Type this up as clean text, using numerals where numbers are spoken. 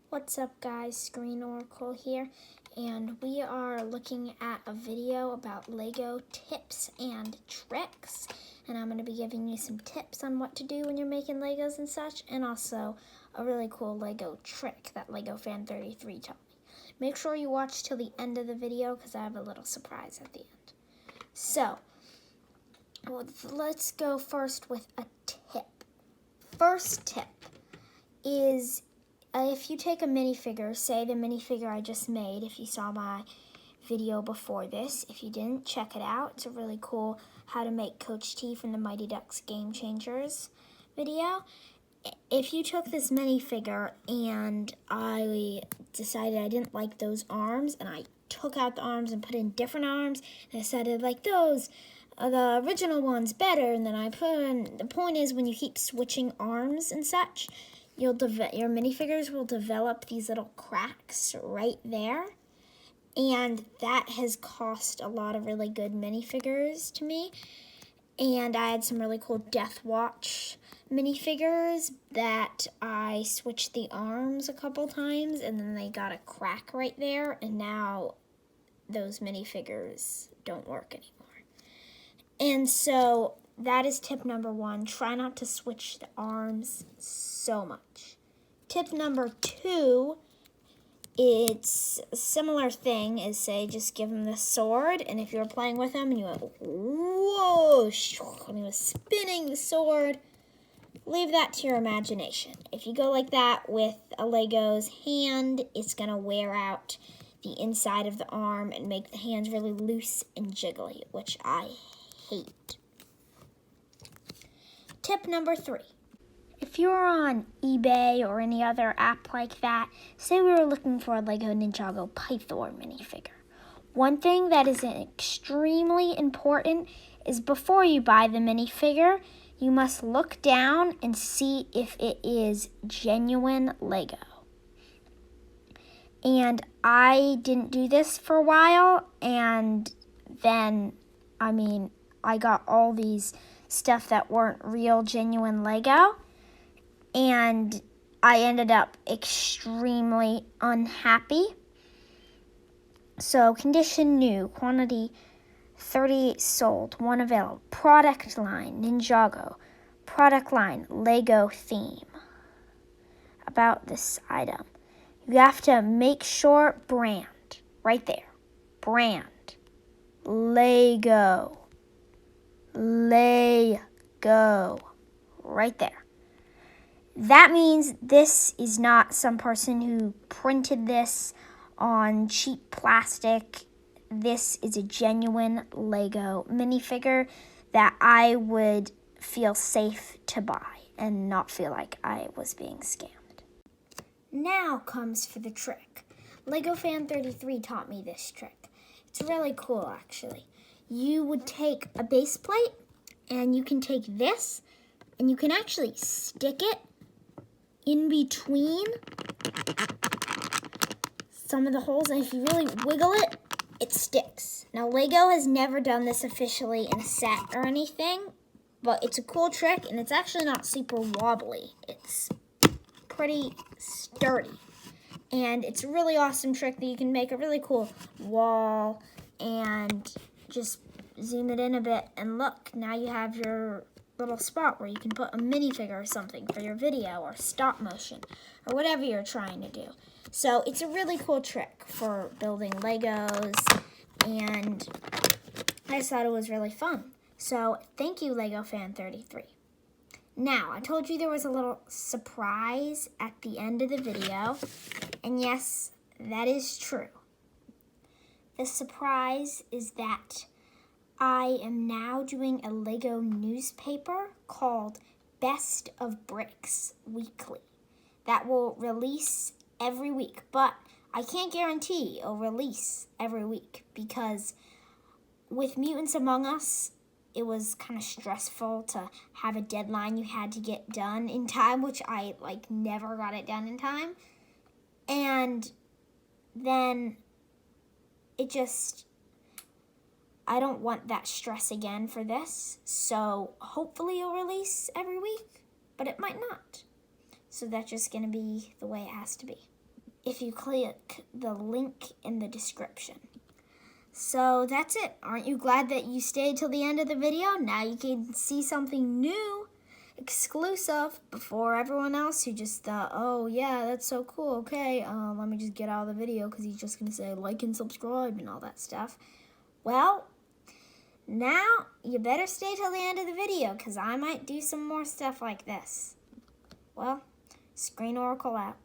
What's up guys, Screen Oracle here, and we are looking at a video about Lego tips and tricks, and I'm going to be giving you some tips on what to do when you're making Legos and such, and also a really cool Lego trick that Lego Fan 33 taught me. Make sure you watch till the end of the video because I have a little surprise at the end. So, let's go first with a tip. First tip is if you take a minifigure, say the minifigure I just made, if you saw my video before this, if you didn't, check it out. It's a really cool how to make Coach T from the Mighty Ducks Game Changers video. If you took this minifigure and I decided I didn't like those arms and I took out the arms and put in different arms and I decided like those, the original one's better, and then I put in, the point is when you keep switching arms and such, your minifigures will develop these little cracks right there, and that has cost a lot of really good minifigures to me. And I had some really cool Death Watch minifigures that I switched the arms a couple times, and then they got a crack right there, and now those minifigures don't work anymore. And so that is tip number one. Try not to switch the arms so much. Tip number two, it's a similar thing as, say, just give him the sword. And if you were playing with him and you went, whoa, and he was spinning the sword, leave that to your imagination. If you go like that with a Lego's hand, it's going to wear out the inside of the arm and make the hands really loose and jiggly, which I hate. Tip number three. If you're on eBay or any other app like that, say we were looking for a Lego Ninjago Pythor minifigure. One thing that is extremely important is before you buy the minifigure, you must look down and see if it is genuine Lego. And I didn't do this for a while, and then, I got all these stuff that weren't real, genuine Lego, and I ended up extremely unhappy. So, condition new, quantity 38 sold, 1 available. Product line, Ninjago. Product line, Lego theme. About this item, you have to make sure brand, right there. Brand, Lego. Lego, right there. That means this is not some person who printed this on cheap plastic. This is a genuine Lego minifigure that I would feel safe to buy and not feel like I was being scammed. Now comes for the trick. Lego Fan 33 taught me this trick. It's really cool, actually. You would take a base plate, and you can take this, and you can actually stick it in between some of the holes, and if you really wiggle it, it sticks. Now, Lego has never done this officially in a set or anything, but it's a cool trick, and it's actually not super wobbly. It's pretty sturdy, and it's a really awesome trick that you can make a really cool wall. And just zoom it in a bit, and look, now you have your little spot where you can put a minifigure or something for your video or stop motion or whatever you're trying to do. So it's a really cool trick for building Legos, and I just thought it was really fun. So thank you, Lego Fan 33. Now, I told you there was a little surprise at the end of the video, and yes, that is true. The surprise is that I am now doing a Lego newspaper called Best of Bricks Weekly that will release every week, but I can't guarantee it'll release every week because with Mutants Among Us, it was kind of stressful to have a deadline you had to get done in time, which I never got it done in time. And then I don't want that stress again for this. So hopefully it'll release every week, but it might not. So that's just going to be the way it has to be. if you click the link in the description. So that's it. Aren't you glad that you stayed till the end of the video? Now you can see something new, exclusive, before everyone else who just thought, oh yeah, that's so cool, okay, let me just get out of the video because he's just going to say like and subscribe and all that stuff. Well, now you better stay till the end of the video because I might do some more stuff like this. Well, Screen Oracle out.